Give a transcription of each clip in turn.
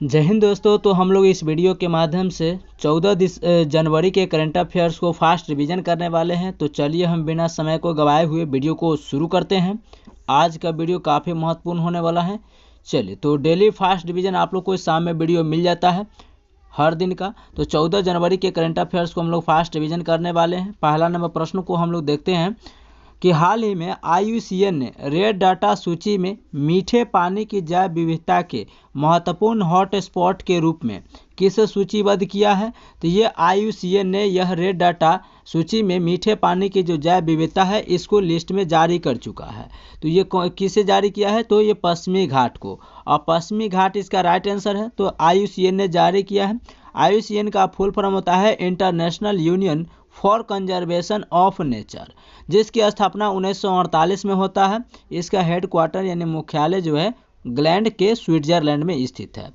जय हिंद दोस्तों। तो हम लोग इस वीडियो के माध्यम से 14 जनवरी के करंट अफेयर्स को फास्ट रिवीजन करने वाले हैं। तो चलिए हम बिना समय को गवाए हुए वीडियो को शुरू करते हैं। आज का वीडियो काफ़ी महत्वपूर्ण होने वाला है। चलिए, तो डेली फास्ट रिवीजन आप लोग को इस शाम में वीडियो मिल जाता है हर दिन का। तो 14 जनवरी के करंट अफेयर्स को हम लोग फास्ट रिवीजन करने वाले हैं। पहला नंबर प्रश्न को हम लोग देखते हैं कि हाल ही में IUCN ने रेड डाटा सूची में मीठे पानी की जैव विविधता के महत्वपूर्ण हॉटस्पॉट के रूप में किसे सूचीबद्ध किया है। तो ये IUCN ने यह रेड डाटा सूची में मीठे पानी की जो जैव विविधता है इसको लिस्ट में जारी कर चुका है। तो ये किसे जारी किया है, तो ये पश्चिमी घाट को। और पश्चिमी घाट इसका राइट आंसर है। तो IUCN ने जारी किया है। IUCN का फुल फॉर्म होता है international union for conservation of nature, जिसकी स्थापना 1948 में होता है। इसका हेडक्वार्टर यानी मुख्यालय जो है ग्लैंड के स्विट्जरलैंड में स्थित है।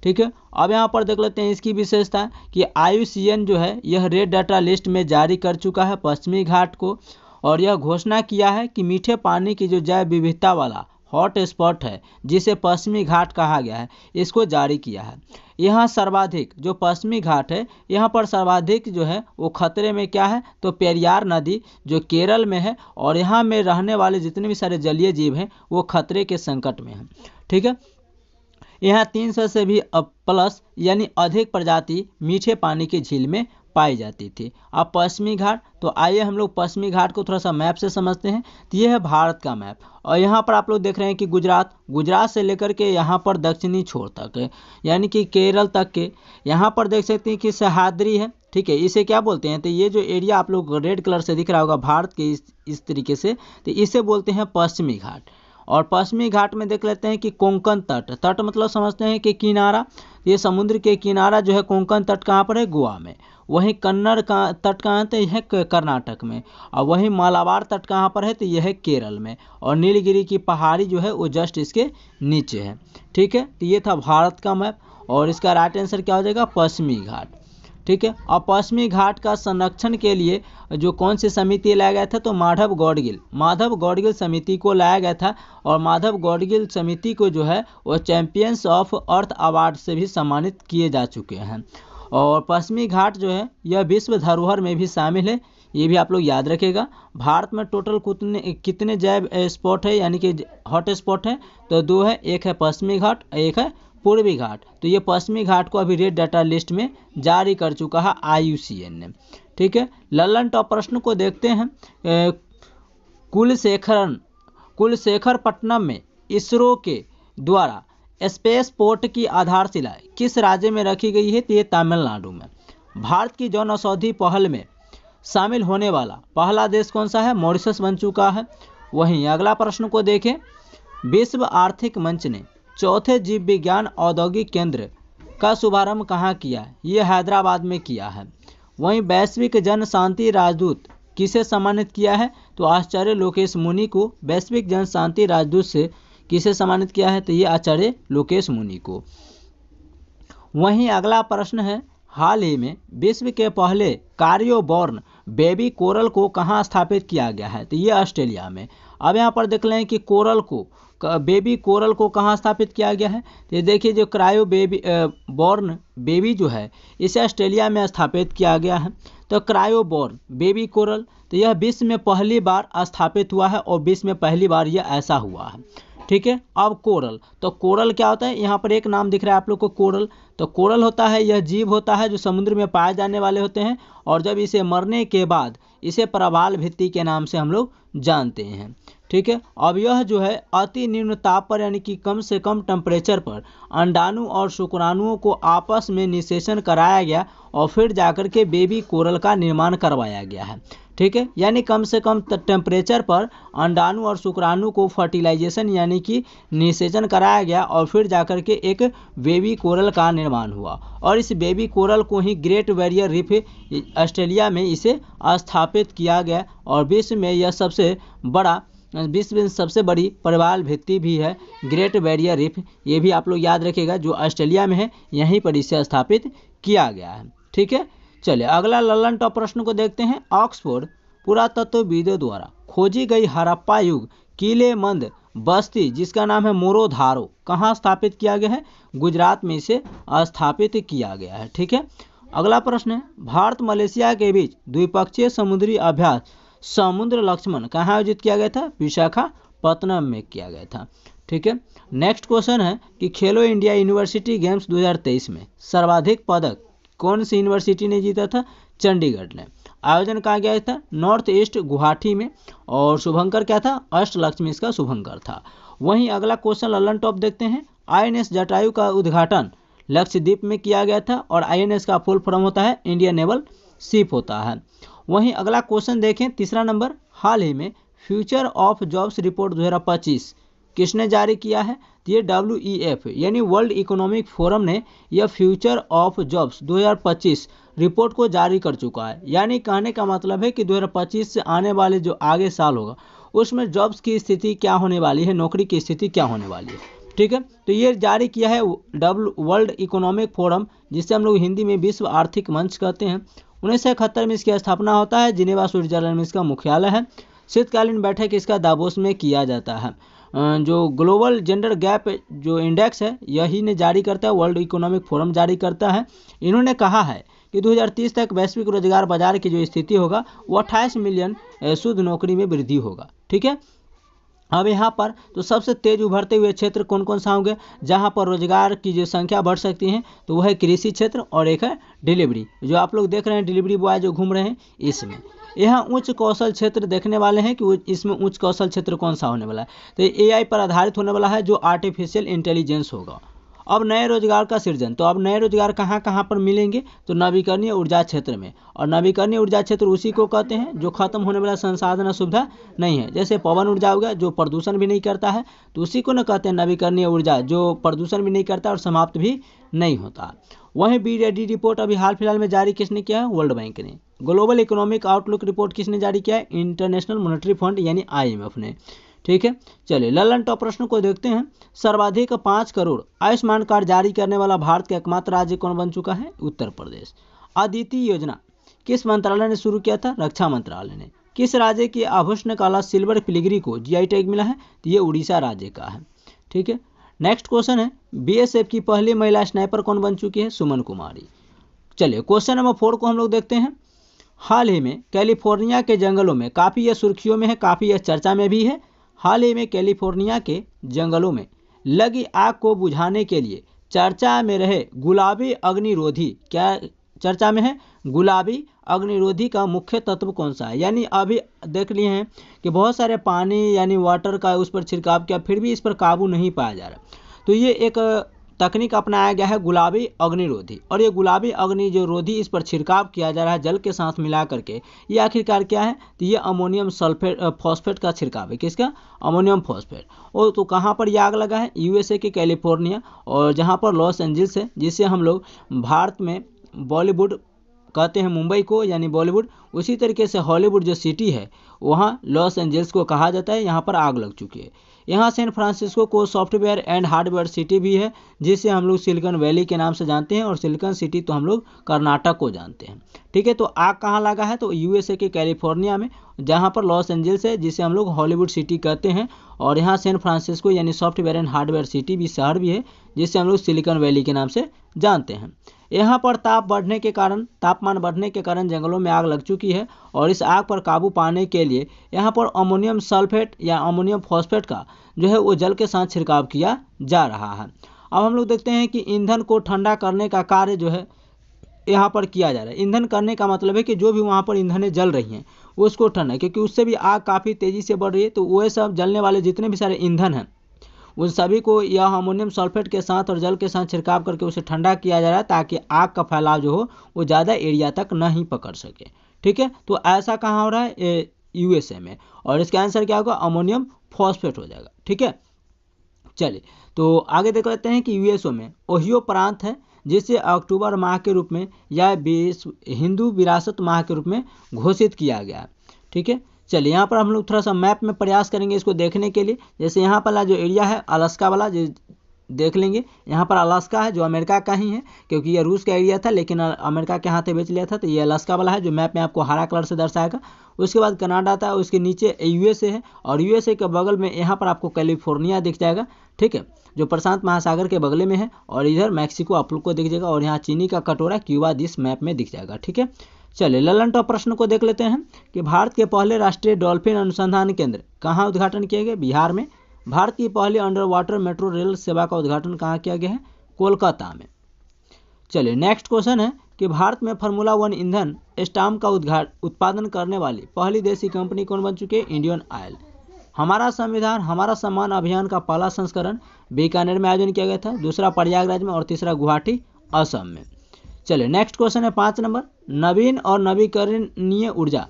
ठीक है, अब यहाँ पर देख लेते हैं इसकी विशेषता कि IUCN जो है यह रेड डाटा लिस्ट में जारी कर चुका है पश्चिमी घाट को, और यह घोषणा किया है कि मीठे पानी की जो जैव विविधता वाला हॉट स्पॉट है जिसे पश्चिमी घाट कहा गया है, इसको जारी किया है। यहाँ सर्वाधिक जो पश्चिमी घाट है, यहाँ पर सर्वाधिक जो है वो खतरे में क्या है, तो पेरियार नदी जो केरल में है, और यहाँ में रहने वाले जितने भी सारे जलीय जीव हैं वो खतरे के संकट में हैं। ठीक है, यहाँ 300 से भी प्लस यानी अधिक प्रजाति मीठे पानी की झील में पाई जाती थी। अब पश्चिमी घाट, तो आइए हम लोग पश्चिमी घाट को थोड़ा सा मैप से समझते हैं। तो ये है भारत का मैप, और यहाँ पर आप लोग देख रहे हैं कि गुजरात से लेकर के यहाँ पर दक्षिणी छोर तक है, यानी कि केरल तक के यहाँ पर देख सकते हैं कि सह्याद्री है। ठीक है, इसे क्या बोलते हैं, तो ये जो एरिया आप लोग रेड कलर से दिख रहा होगा भारत के इस तरीके से, तो इसे बोलते हैं पश्चिमी घाट। और पश्चिमी घाट में देख लेते हैं कि कोंकण तट मतलब समझते हैं कि किनारा, ये समुद्र के किनारा जो है कोंकण तट कहाँ पर है, गोवा में। वहीं कन्नड़ का तट कहाँ है, तो यह है कर्नाटक में। और वहीं मालाबार तट कहाँ पर है, तो यह है केरल में। और नीलगिरी की पहाड़ी जो है वो जस्ट इसके नीचे है। ठीक है, तो ये था भारत का मैप, और इसका राइट आंसर क्या हो जाएगा, पश्चिमी घाट। ठीक है, और पश्चिमी घाट का संरक्षण के लिए जो कौन सी समिति लाया गया था, तो माधव गौडगिल समिति को लाया गया था। और माधव गौडगिल समिति को जो है वो चैंपियंस ऑफ अर्थ अवार्ड से भी सम्मानित किए जा चुके हैं। और पश्चिमी घाट जो है यह विश्व धरोहर में भी शामिल है, ये भी आप लोग याद रखेगा। भारत में टोटल कितने जैव स्पॉट है यानी कि हॉट स्पॉट है, तो 2 है, एक है पश्चिमी घाट, एक है पूर्वी घाट। तो ये पश्चिमी घाट को अभी रेड डाटा लिस्ट में जारी कर चुका है IUCN ने। ठीक है, लल्लन टॉप प्रश्न को देखते हैं। कुलशेखरपट्टनम में इसरो के द्वारा स्पेस पोर्ट की आधारशिला किस राज्य में रखी गई है, तो ये तमिलनाडु में। भारत की जन औषधि पहल में शामिल होने वाला पहला देश कौन सा है, मॉरिशस बन चुका है। वहीं अगला प्रश्न को देखें, विश्व आर्थिक मंच ने चौथे जीव विज्ञान औद्योगिक केंद्र का शुभारंभ कहाँ किया है, ये हैदराबाद में किया है। वहीं वैश्विक जन शांति राजदूत किसे सम्मानित किया है, तो आचार्य लोकेश मुनि को वैश्विक जन शांति राजदूत से किसे सम्मानित किया है, तो ये आचार्य लोकेश मुनि को। वहीं अगला प्रश्न है, हाल ही में विश्व के पहले कार्योबॉर्न बेबी कोरल को कहाँ स्थापित किया गया है, तो ये ऑस्ट्रेलिया में। अब यहाँ पर देख लें कि बेबी कोरल को कहाँ स्थापित किया गया है, तो ये देखिए जो बॉर्न बेबी जो है इसे ऑस्ट्रेलिया में स्थापित किया गया है। तो क्रायोबॉर्न बेबी कोरल, तो यह विश्व में पहली बार स्थापित हुआ है, और विश्व में पहली बार यह ऐसा हुआ है। ठीक है, अब कोरल, तो कोरल क्या होता है, यहाँ पर एक नाम दिख रहा है आप लोग को कोरल। तो कोरल होता है, यह जीव होता है जो समुद्र में पाए जाने वाले होते हैं, और जब इसे मरने के बाद इसे प्रवाल भित्ति के नाम से हम लोग जानते हैं। ठीक है, अब यह जो है अति निम्न ताप पर यानी कि कम से कम टेम्परेचर पर अंडाणु और शुक्राणुओं को आपस में निषेचन कराया गया, और फिर जाकर के बेबी कोरल का निर्माण करवाया गया है। ठीक है, यानी कम से कम टेम्परेचर पर अंडाणु और शुक्राणु को फर्टिलाइजेशन यानी कि निषेचन कराया गया, और फिर जाकर के एक बेबी कोरल का निर्माण हुआ। और इस बेबी कोरल को ही ग्रेट बैरियर रीफ ऑस्ट्रेलिया में इसे स्थापित किया गया, और विश्व में सबसे बड़ी प्रवाल भित्ति भी है ग्रेट बैरियर रीफ, ये भी आप लोग याद रखिएगा, जो ऑस्ट्रेलिया में है, यहीं पर इसे स्थापित किया गया है। ठीक है, चलिए अगला लल्लन टॉप प्रश्न को देखते हैं। ऑक्सफोर्ड पुरातत्वविदों द्वारा खोजी गई हड़प्पा युग किले मंद बस्ती जिसका नाम है मोरोधारो कहाँ स्थापित किया गया है? गुजरात में इसे स्थापित किया गया है। ठीक है, अगला प्रश्न है, भारत मलेशिया के बीच द्विपक्षीय समुद्री अभ्यास समुद्र लक्ष्मण कहाँ आयोजित किया गया था? विशाखापत्तनम में किया गया था। ठीक है, नेक्स्ट क्वेश्चन है कि खेलो इंडिया यूनिवर्सिटी गेम्स 2023 में सर्वाधिक पदक कौन सी यूनिवर्सिटी ने जीता था? चंडीगढ़ ने। आयोजन कहाँ गया था? नॉर्थ ईस्ट गुवाहाटी में, और शुभंकर क्या था? अष्टलक्ष्मी इसका शुभंकर था। वहीं अगला क्वेश्चन ललन टॉप देखते हैं, INS जटायु का उद्घाटन लक्षद्वीप में किया गया था, और INS का फुल फॉर्म होता है इंडियन नेवल शिप होता है। वहीं अगला क्वेश्चन देखें, तीसरा नंबर, हाल ही में फ्यूचर ऑफ जॉब्स रिपोर्ट 2025 किसने जारी किया है? तो ये WEF यानी वर्ल्ड इकोनॉमिक फोरम ने यह फ्यूचर ऑफ जॉब्स 2025 रिपोर्ट को जारी कर चुका है। यानी कहने का मतलब है कि 2025 से आने वाले जो आगे साल होगा उसमें जॉब्स की स्थिति क्या होने वाली है, नौकरी की स्थिति क्या होने वाली है। ठीक है, तो ये जारी किया है वर्ल्ड इकोनॉमिक फोरम, जिसे हम लोग हिंदी में विश्व आर्थिक मंच कहते हैं। 1971 में इसकी स्थापना होता है, जिनेवा स्विट्जरलैंड में इसका मुख्यालय है। शीतकालीन बैठक इसका दावोस में किया जाता है। जो ग्लोबल जेंडर गैप जो इंडेक्स है यही ने जारी करता है, वर्ल्ड इकोनॉमिक फोरम जारी करता है। इन्होंने कहा है कि 2030 तक वैश्विक रोजगार बाजार की जो स्थिति होगा वो 28 मिलियन शुद्ध नौकरी में वृद्धि होगा। ठीक है, अब यहाँ पर तो सबसे तेज उभरते हुए क्षेत्र कौन कौन सा होंगे जहाँ पर रोजगार की जो संख्या बढ़ सकती है? तो वह है कृषि क्षेत्र, और एक है डिलीवरी, जो आप लोग देख रहे हैं डिलीवरी बॉय जो घूम रहे हैं इसमें। यहाँ उच्च कौशल क्षेत्र देखने वाले हैं कि इसमें उच्च कौशल क्षेत्र कौन सा होने वाला है? तो AI पर आधारित होने वाला है, जो आर्टिफिशियल इंटेलिजेंस होगा। अब नए रोजगार का सृजन, तो अब नए रोजगार कहाँ कहाँ पर मिलेंगे? तो नवीकरणीय ऊर्जा क्षेत्र में, और नवीकरणीय ऊर्जा क्षेत्र उसी को कहते हैं जो खत्म होने वाला संसाधन सुविधा नहीं है। जैसे पवन ऊर्जा हो गया जो प्रदूषण भी नहीं करता है, तो उसी को न कहते हैं नवीकरणीय ऊर्जा, जो प्रदूषण भी नहीं करता और समाप्त भी नहीं होता। वहीं BDD रिपोर्ट अभी हाल फिलहाल में जारी किसने किया है? वर्ल्ड बैंक ने। ग्लोबल इकोनॉमिक आउटलुक रिपोर्ट किसने जारी किया है? इंटरनेशनल मॉनेटरी फंड यानी IMF ने। ठीक है, चलिए ललन टॉप प्रश्न को देखते हैं। सर्वाधिक 5 करोड़ आयुष्मान कार्ड जारी करने वाला भारत का एकमात्र राज्य कौन बन चुका है? उत्तर प्रदेश। अदिति योजना किस मंत्रालय ने शुरू किया था? रक्षा मंत्रालय ने। किस राज्य की आभूषण कला सिल्वर फिलिग्री को GI टैग मिला है? तो ये उड़ीसा राज्य का है। ठीक है, नेक्स्ट क्वेश्चन है, BSF की पहली महिला स्नाइपर कौन बन चुकी है? सुमन कुमारी। चलिए क्वेश्चन नंबर 4 को हम लोग देखते हैं। हाल ही में कैलिफोर्निया के जंगलों में, काफ़ी यह सुर्खियों में है, काफ़ी यह चर्चा में भी है। हाल ही में कैलिफोर्निया के जंगलों में लगी आग को बुझाने के लिए चर्चा में रहे गुलाबी अग्निरोधी, क्या चर्चा में है? गुलाबी अग्निरोधी का मुख्य तत्व कौन सा है? यानी अभी देख लिए हैं कि बहुत सारे पानी यानी वाटर का उस पर छिड़काव किया, फिर भी इस पर काबू नहीं पाया जा रहा। तो ये एक तकनीक अपनाया गया है गुलाबी अग्निरोधी, और ये गुलाबी अग्निरोधी इस पर छिड़काव किया जा रहा है जल के साथ मिला करके। ये आखिरकार क्या है? तो ये अमोनियम सल्फेट फॉस्फेट का छिड़काव है। किसका? Ammonium phosphate. और तो कहाँ पर ये आग लगा है? USA के कैलिफोर्निया, और जहाँ पर लॉस एंजल्स है, जिसे हम लोग भारत में बॉलीवुड कहते हैं, मुंबई को यानी बॉलीवुड। उसी तरीके से हॉलीवुड जो सिटी है वहाँ लॉस एंजल्स को कहा जाता है। यहाँ पर आग लग चुकी है। यहाँ सैन फ्रांसिस्को को सॉफ्टवेयर एंड हार्डवेयर सिटी भी है, जिसे हम लोग सिलिकॉन वैली के नाम से जानते हैं, और सिलिकॉन सिटी तो हम लोग कर्नाटक को जानते हैं। ठीक है, तो आग कहाँ लगा है? तो USA के कैलिफोर्निया में, जहाँ पर लॉस एंजल्स है जिसे हम लोग हॉलीवुड सिटी कहते हैं, और यहाँ सैन फ्रांसिस्को यानी सॉफ्टवेयर एंड हार्डवेयर सिटी भी शहर भी है, जिसे हम लोग सिलिकॉन वैली के नाम से जानते हैं। यहाँ पर तापमान बढ़ने के कारण जंगलों में आग लग चुकी है, और इस आग पर काबू पाने के लिए यहाँ पर अमोनियम सल्फेट या अमोनियम फॉस्फेट का जो है वो जल के साथ छिड़काव किया जा रहा है। अब हम लोग देखते हैं कि ईंधन को ठंडा करने का कार्य जो है यहाँ पर किया जा रहा है। ईंधन करने का मतलब है कि जो भी वहाँ पर ईंधनें जल रही हैं उसको ठंडा, क्योंकि उससे भी आग काफ़ी तेज़ी से बढ़ रही है। तो वह सब जलने वाले जितने भी सारे ईंधन हैं उन सभी को यह अमोनियम सल्फेट के साथ और जल के साथ छिड़काव करके उसे ठंडा किया जा रहा है, ताकि आग का फैलाव जो हो वो ज़्यादा एरिया तक नहीं पकड़ सके। ठीक है, तो ऐसा कहाँ हो रहा है? USA में, और इसका आंसर क्या होगा? अमोनियम फॉस्फेट हो जाएगा। ठीक है, चलिए तो आगे देख लेते हैं कि USA में ओहियो प्रांत है, जिसे अक्टूबर माह के रूप में या हिंदू विरासत माह के रूप में घोषित किया गया है। ठीक है, चलिए यहाँ पर हम लोग थोड़ा सा मैप में प्रयास करेंगे इसको देखने के लिए। जैसे यहाँ पर जो एरिया है अलास्का वाला, देख लेंगे। यहाँ पर अलास्का है जो अमेरिका का ही है, क्योंकि ये रूस का एरिया था लेकिन अमेरिका के हाथ बेच लिया था, तो ये अलास्का वाला है जो मैप में आपको हरा कलर से दर्शाएगा। उसके बाद कनाडा था, उसके नीचे यूएसए है, और यूएसए के बगल में यहाँ पर आपको कैलिफोर्निया दिख जाएगा, ठीक है, जो प्रशांत महासागर के बगले में है। और इधर मैक्सिको आप लोग को दिख जाएगा, और यहाँ चीनी का कटोरा क्यूबा इस मैप में दिख जाएगा, ठीक है। चलिए ललन टॉप प्रश्न को देख लेते हैं कि भारत के पहले राष्ट्रीय डॉल्फिन अनुसंधान केंद्र कहाँ उद्घाटन किए गए? बिहार में। भारत की पहली अंडर वाटर मेट्रो रेल सेवा का उद्घाटन कहाँ किया गया है? कोलकाता में। चलिए नेक्स्ट क्वेश्चन है कि भारत में फार्मूला 1 ईंधन स्टाम्प का उत्पादन करने वाली पहली देशी कंपनी कौन बन चुकी है? Indian oil. हमारा संविधान हमारा सम्मान अभियान का पहला संस्करण बीकानेर में आयोजन किया गया था, दूसरा प्रयागराज में, और तीसरा गुवाहाटी असम में। चलिए नेक्स्ट क्वेश्चन है 5 नंबर। नवीन और नवीकरणीय ऊर्जा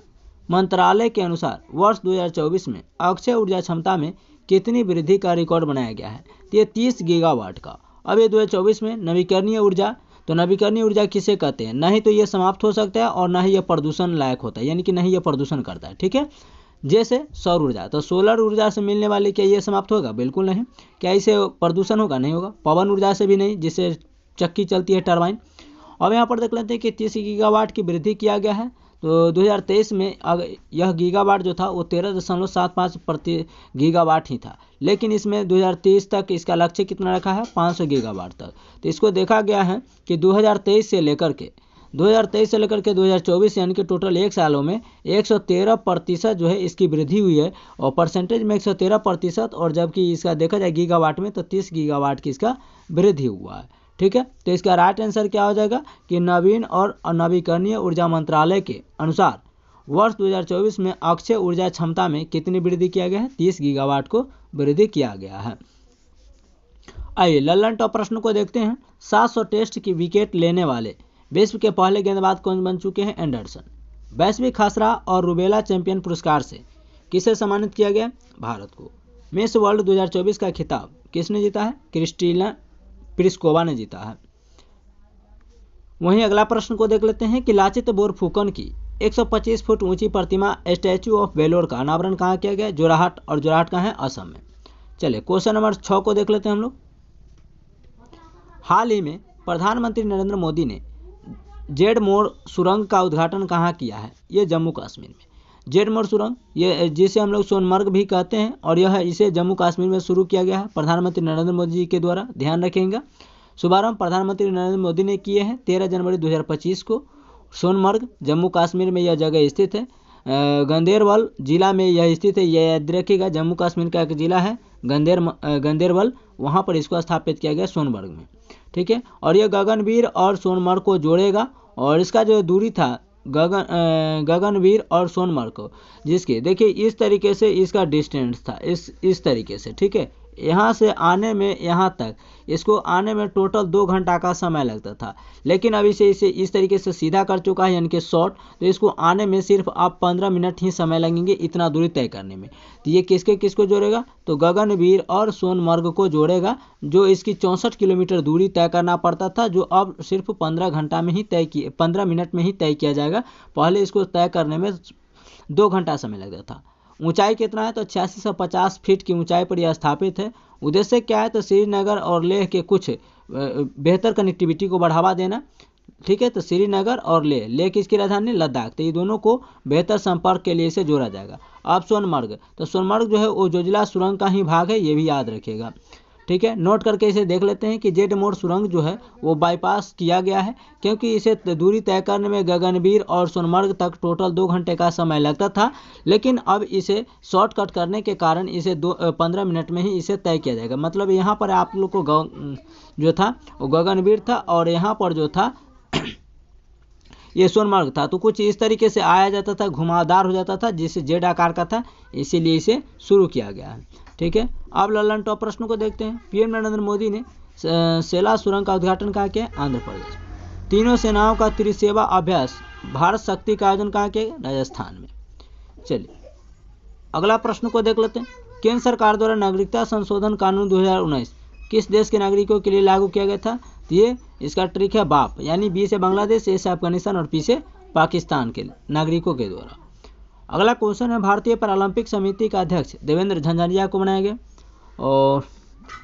मंत्रालय के अनुसार वर्ष 2024 में अक्षय ऊर्जा क्षमता में कितनी वृद्धि का रिकॉर्ड बनाया गया है? ये 30 गीगावाट का। अब ये 2024 में नवीकरणीय ऊर्जा, तो नवीकरणीय ऊर्जा किसे कहते हैं? नहीं तो ये समाप्त हो सकता है और ना ही ये प्रदूषण लायक होता है, यानी कि नहीं ये प्रदूषण करता है, ठीक है। जैसे सौर ऊर्जा, तो सोलर ऊर्जा से मिलने वाली क्या ये समाप्त होगा? बिल्कुल नहीं। क्या इसे प्रदूषण होगा? नहीं होगा। पवन ऊर्जा से भी नहीं, जिससे चक्की चलती है, टरबाइन। अब यहाँ पर देख लेते हैं कि 30 गीगावाट की वृद्धि किया गया है। तो 2023 में यह गीगावाट जो था वो 13.75 गीगावाट ही था, लेकिन इसमें 2030 तक इसका लक्ष्य कितना रखा है? 500 गीगावाट तक। तो इसको देखा गया है कि 2023 से लेकर के 2024 यानी कि टोटल 1 सालों में 113% जो है इसकी वृद्धि हुई है, और परसेंटेज में 113%, और जबकि इसका देखा जाए गीगावाट में तो 30 गीगावाट की इसका वृद्धि हुआ है, ठीक है। तो इसका राइट आंसर क्या हो जाएगा कि नवीन और नवीकरणीय ऊर्जा मंत्रालय के अनुसार वर्ष 2024 में अक्षय ऊर्जा क्षमता में कितनी वृद्धि किया गया है? 30 गीगावाट को वृद्धि किया गया है। आइए ललन टॉप प्रश्न को देखते हैं। 700 टेस्ट की विकेट लेने वाले विश्व के पहले गेंदबाज कौन बन चुके हैं? एंडरसन। वैश्विक खसरा और रूबेला चैंपियन पुरस्कार से किसे सम्मानित किया गया? भारत को। मिस वर्ल्ड 2024 का खिताब किसने जीता है? क्रिस्टीना प्लिस्कोवा ने जीता है। वहीं अगला प्रश्न को देख लेते हैं कि लाचित बोरफुकन की 125 फुट ऊंची प्रतिमा स्टैच्यू ऑफ वेलोर का अनावरण कहाँ किया गया? जोरहाट, और जोरहाट कहाँ है? असम में। चलिए क्वेश्चन नंबर 6 को देख लेते हैं हम लोग। हाल ही में प्रधानमंत्री नरेंद्र मोदी ने जेड मोड़ सुरंग का उद्घाटन कहाँ किया है? ये जम्मू कश्मीर में। जेड मोड़ सुरंग, ये जिसे हम लोग सोनमर्ग भी कहते हैं, और यह इसे जम्मू कश्मीर में शुरू किया गया है प्रधानमंत्री नरेंद्र मोदी जी के द्वारा, ध्यान रखेंगे। शुभारंभ प्रधानमंत्री नरेंद्र मोदी ने किए हैं 13 जनवरी 2025 को। सोनमर्ग जम्मू कश्मीर में यह जगह स्थित है। गंदेरबल जिला में यह स्थित है, यह याद रखिएगा। जम्मू कश्मीर का एक जिला है गंदेरबल, वहाँ पर इसको स्थापित किया गया सोनमर्ग में, ठीक है। और यह गगनवीर और सोनमर्ग को जोड़ेगा, और इसका जो दूरी था गगनवीर और सोनमर्ग को, जिसके देखिए इस तरीके से इसका डिस्टेंस था, इस तरीके से, ठीक है। यहाँ से आने में यहाँ तक इसको आने में टोटल 2 घंटा का समय लगता था, लेकिन अब इसे इस तरीके से सीधा कर चुका है, यानी कि शॉर्ट। तो इसको आने में सिर्फ आप 15 मिनट ही समय लगेंगे इतना दूरी तय करने में। तो ये किसको जोड़ेगा? तो गगनवीर और सोनमर्ग को जोड़ेगा, जो इसकी 64 किलोमीटर दूरी तय करना पड़ता था, जो अब सिर्फ 15 मिनट में ही तय किया जाएगा। पहले इसको तय करने में 2 घंटा समय लगता था। ऊंचाई कितना है? तो 8650 फीट की ऊंचाई पर यह स्थापित है। उद्देश्य क्या है? तो श्रीनगर और लेह के कुछ बेहतर कनेक्टिविटी को बढ़ावा देना, ठीक है। तो श्रीनगर और लेह किसकी राजधानी? लद्दाख। तो ये दोनों को बेहतर संपर्क के लिए इसे जोड़ा जाएगा। अब सोनमर्ग, तो सोनमर्ग जो है वो जोजिला सुरंग का ही भाग है, ये भी याद रखिएगा, ठीक है। नोट करके इसे देख लेते हैं कि जेड मोड़ सुरंग जो है वो बाईपास किया गया है, क्योंकि इसे दूरी तय करने में गगनवीर और सोनमर्ग तक टोटल 2 घंटे का समय लगता था, लेकिन अब इसे शॉर्टकट करने के कारण इसे 15 मिनट में ही इसे तय किया जाएगा। मतलब यहाँ पर आप लोग को जो था वो गगनवीर था, और यहाँ पर जो था ये सोनमर्ग था। तो कुछ इस तरीके से आया जाता था, घुमावदार हो जाता था, जिससे जेड आकार का था, इसीलिए इसे शुरू किया गया है, ठीक है। अब ललन टॉप प्रश्न को देखते हैं। पीएम नरेंद्र मोदी ने सेला सुरंग का उद्घाटन कहाँ किया? आंध्र प्रदेश। तीनों सेनाओं का त्रिसेवा अभ्यास भारत शक्ति का आयोजन कहाँ किया? राजस्थान में। चलिए अगला प्रश्न को देख लेते हैं। केंद्र सरकार द्वारा नागरिकता संशोधन कानून 2019 किस देश के नागरिकों के लिए लागू किया गया था? ये इसका ट्रिक है बाप, यानी बी से बांग्लादेश, ए से अफगानिस्तान और पी से पाकिस्तान के नागरिकों के द्वारा। अगला क्वेश्चन है, भारतीय पैरालंपिक समिति का अध्यक्ष देवेंद्र झंझारिया को बनाया गया, और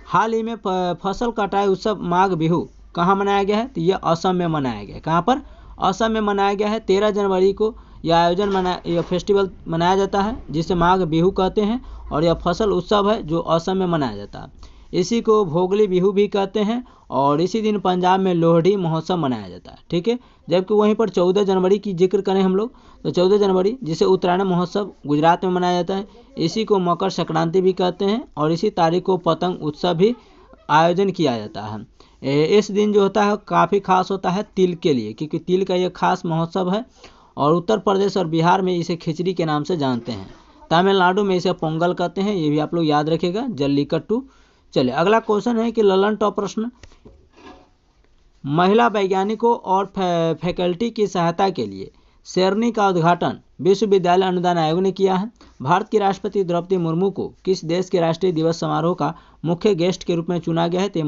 हाल ही में फसल कटाई उत्सव माघ बिहू कहाँ मनाया गया है? तो यह असम में मनाया गया है। कहाँ पर? असम में मनाया गया है। 13 जनवरी को यह फेस्टिवल मनाया जाता है जिसे माघ बिहू कहते हैं, और यह फसल उत्सव है जो असम में मनाया जाता है। इसी को भोगली बिहू भी कहते हैं, और इसी दिन पंजाब में लोहड़ी महोत्सव मनाया जाता है। ठीक है, जबकि वहीं पर 14 जनवरी की जिक्र करें हम लोग तो 14 जनवरी जिसे उत्तरायण महोत्सव गुजरात में मनाया जाता है, इसी को मकर संक्रांति भी कहते हैं, और इसी तारीख को पतंग उत्सव भी आयोजन किया जाता है। इस दिन जो होता है काफ़ी खास होता है तिल के लिए, क्योंकि तिल का यह खास महोत्सव है, और उत्तर प्रदेश और बिहार में इसे खिचड़ी के नाम से जानते हैं। तमिलनाडु में इसे पोंगल कहते हैं, ये भी आप लोग याद रखिएगा, जल्लीकट्टू। चलिए अगला क्वेश्चन है कि ललन टॉप प्रश्न, महिला वैज्ञानिकों और फैकल्टी की सहायता के लिए शेरनी का उद्घाटन विश्वविद्यालय अनुदान आयोग ने किया है। भारत की राष्ट्रपति द्रौपदी मुर्मू को किस देश के राष्ट्रीय दिवस समारोह का मुख्य गेस्ट के रूप में चुना गया है? तो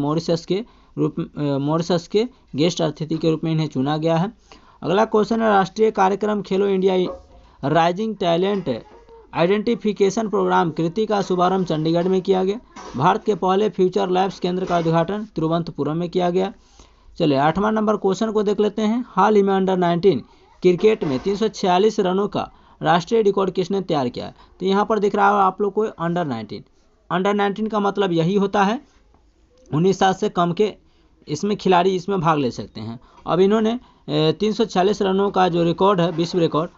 मॉरिशस के गेस्ट अतिथि के रूप में इन्हें चुना गया है। अगला क्वेश्चन है राष्ट्रीय कार्यक्रम Khelo India Rising Talent Identification Programme कृति का शुभारंभ चंडीगढ़ में किया गया। भारत के पहले फ्यूचर लैब्स केंद्र का उद्घाटन तिरुवनंतपुरम में किया गया। चलिए 8वां नंबर क्वेश्चन को देख लेते हैं। हाल ही में अंडर 19 क्रिकेट में 346 रनों का राष्ट्रीय रिकॉर्ड किसने तैयार किया? तो यहाँ पर दिख रहा है आप लोग को अंडर 19। अंडर 19 का मतलब यही होता है 19 साल से कम के इसमें खिलाड़ी इसमें भाग ले सकते हैं। अब इन्होंने 346 रनों का जो रिकॉर्ड है, विश्व रिकॉर्ड,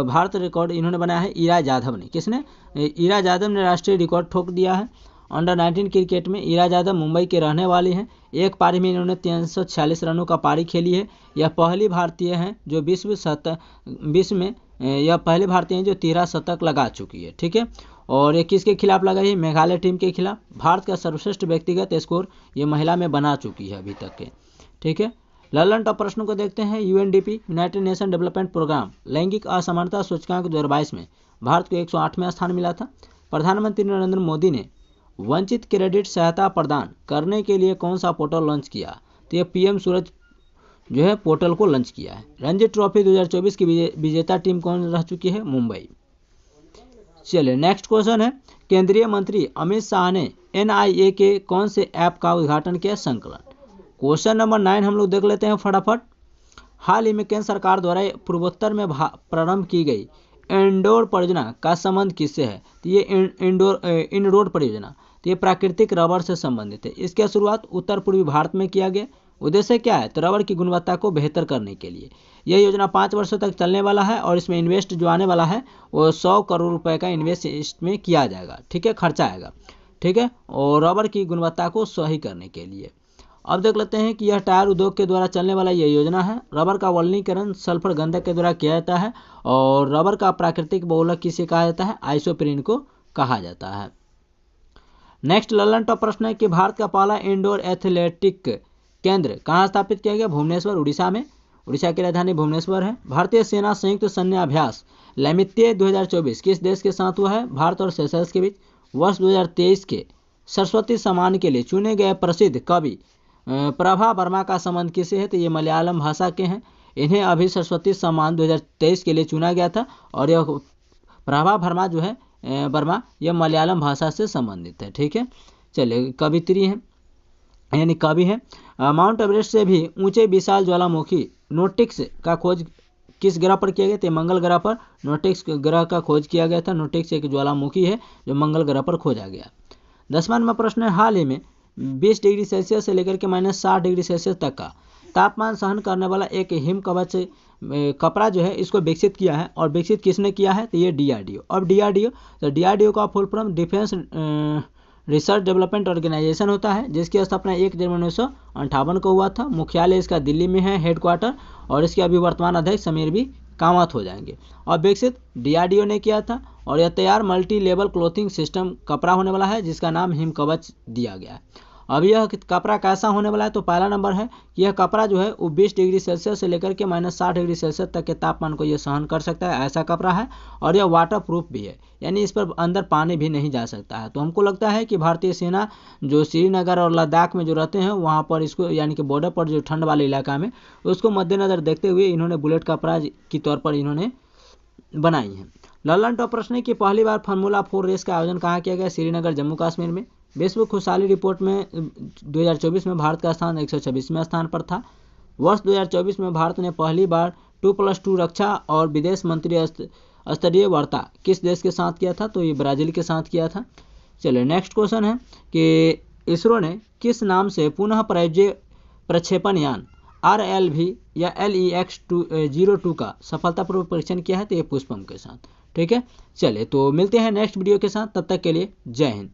भारत रिकॉर्ड इन्होंने बनाया है ईरा जाधव ने। किसने? ईरा जाधव ने राष्ट्रीय रिकॉर्ड ठोक दिया है। अंडर 19 क्रिकेट में ईरा यादव मुंबई के रहने वाली हैं। एक पारी में इन्होंने 346 रनों का पारी खेली है। यह पहली भारतीय हैं जो विश्व में यह पहले भारतीय हैं जो 13 शतक लगा चुकी है। ठीक है, और ये किसके खिलाफ लगाई है? मेघालय टीम के खिलाफ। भारत का सर्वश्रेष्ठ व्यक्तिगत स्कोर ये महिला में बना चुकी है अभी तक के। ठीक है, ललन टॉप प्रश्न को देखते हैं। UNDP united nation development programme लैंगिक असमानता सूचकांक 2022 में भारत को 108वां स्थान मिला था। प्रधानमंत्री नरेंद्र मोदी ने वंचित क्रेडिट सहायता प्रदान करने के लिए कौन सा पोर्टल लॉन्च किया? तो यह पीएम सूरज जो है पोर्टल को लॉन्च किया है। रणजी ट्रॉफी 2024 की विजेता टीम कौन रह चुकी है? मुंबई। चलिए नेक्स्ट क्वेश्चन है, केंद्रीय मंत्री अमित शाह ने एनआईए के कौन से ऐप का उद्घाटन किया? संकलन। क्वेश्चन नंबर 9 हम लोग देख लेते हैं फटाफट। हाल ही में केंद्र सरकार द्वारा पूर्वोत्तर में प्रारंभ की गई इंडोर परियोजना का संबंध किससे है? तो ये इंडोर परियोजना तो ये प्राकृतिक रबर से संबंधित है। इसकी शुरुआत उत्तर पूर्वी भारत में किया गया। उद्देश्य क्या है? तो रबर की गुणवत्ता को बेहतर करने के लिए। यह योजना 5 वर्षों तक चलने वाला है, और इसमें इन्वेस्ट जो आने वाला है वो 100 करोड़ रुपए का इन्वेस्ट इसमें किया जाएगा। ठीक है, खर्चा आएगा। ठीक है, और रबर की गुणवत्ता को सही करने के लिए। अब देख लेते हैं कि यह टायर उद्योग के द्वारा चलने वाला यह योजना है। रबर का वल्कनीकरण सल्फर गंधक के द्वारा किया जाता है, और रबर का प्राकृतिक बहुलक किसे कहा जाता है? आइसोप्रीन को कहा जाता है। नेक्स्ट ललन टॉप प्रश्न है कि भारत का पहला इंडोर एथलेटिक केंद्र कहाँ स्थापित किया गया? भुवनेश्वर, उड़ीसा में। उड़ीसा की राजधानी भुवनेश्वर है। भारतीय सेना संयुक्त सैन्य अभ्यास लैमित्य 2024 किस देश के साथ हुआ है? भारत और सेशल्स के बीच। वर्ष 2023 के सरस्वती सम्मान के लिए चुने गए प्रसिद्ध कवि प्रभा वर्मा का संबंध किसे है? तो ये मलयालम भाषा के हैं। इन्हें अभी सरस्वती सम्मान 2023 के लिए चुना गया था, और यह प्रभा वर्मा जो है वर्मा यह मलयालम भाषा से संबंधित है। ठीक है, चलिए कवित्री हैं यानी कवि है। माउंट एवरेस्ट से भी ऊंचे विशाल ज्वालामुखी नोटिक्स का खोज किस ग्रह पर किया गया? तो मंगल ग्रह पर नोटिक्स ग्रह का खोज किया गया था। नोटिक्स एक ज्वालामुखी है जो मंगल ग्रह पर खोजा गया। 10वां नंबर प्रश्न है, हाल ही में 20 डिग्री सेल्सियस से लेकर के -60 डिग्री सेल्सियस तक का तापमान सहन करने वाला एक हिम कवच कपड़ा जो है इसको विकसित किया है, और विकसित किसने किया है? तो ये डीआरडीओ। अब डीआरडीओ का full form defence research development organisation होता है, जिसकी स्थापना 1 जनवरी 1958 को हुआ था। मुख्यालय इसका दिल्ली में है, हेडक्वार्टर, और इसके अभी वर्तमान अध्यक्ष समीर भी कामत हो जाएंगे। और विकसित डीआरडीओ ने किया था, और यह तैयार मल्टी लेवल क्लोथिंग सिस्टम कपड़ा होने वाला है जिसका नाम हिम कवच दिया गया है। अब यह कपड़ा कैसा होने वाला है? तो पहला नंबर है यह कपड़ा जो है वो 20 डिग्री सेल्सियस से लेकर के -60 डिग्री सेल्सियस तक के तापमान को यह सहन कर सकता है, ऐसा कपड़ा है। और यह वाटर प्रूफ भी है, यानी इस पर अंदर पानी भी नहीं जा सकता है। तो हमको लगता है कि भारतीय सेना जो श्रीनगर और लद्दाख में जो रहते हैं वहाँ पर इसको यानी कि बॉर्डर पर जो ठंड वाले इलाका में उसको मद्देनजर देखते हुए इन्होंने बुलेट कपड़ा की तौर पर इन्होंने बनाई है। ललन टॉप प्रश्न है कि पहली बार फार्मूला 4 रेस का आयोजन कहाँ किया गया? श्रीनगर, जम्मू कश्मीर में। विश्व खुशहाली रिपोर्ट में 2024 में भारत का स्थान 126वें स्थान पर था। वर्ष 2024 में भारत ने पहली बार 2+2 रक्षा और विदेश मंत्री स्तरीय वार्ता किस देश के साथ किया था? तो ये ब्राज़ील के साथ किया था। चलिए नेक्स्ट क्वेश्चन है कि इसरो ने किस नाम से पुनः प्रायोज्य प्रक्षेपण यान RLV या LEX-02 का सफलतापूर्वक परीक्षण किया है? तो ये पुष्पम के साथ। ठीक है, चलिए तो मिलते हैं नेक्स्ट वीडियो के साथ, तब तक के लिए जय हिंद।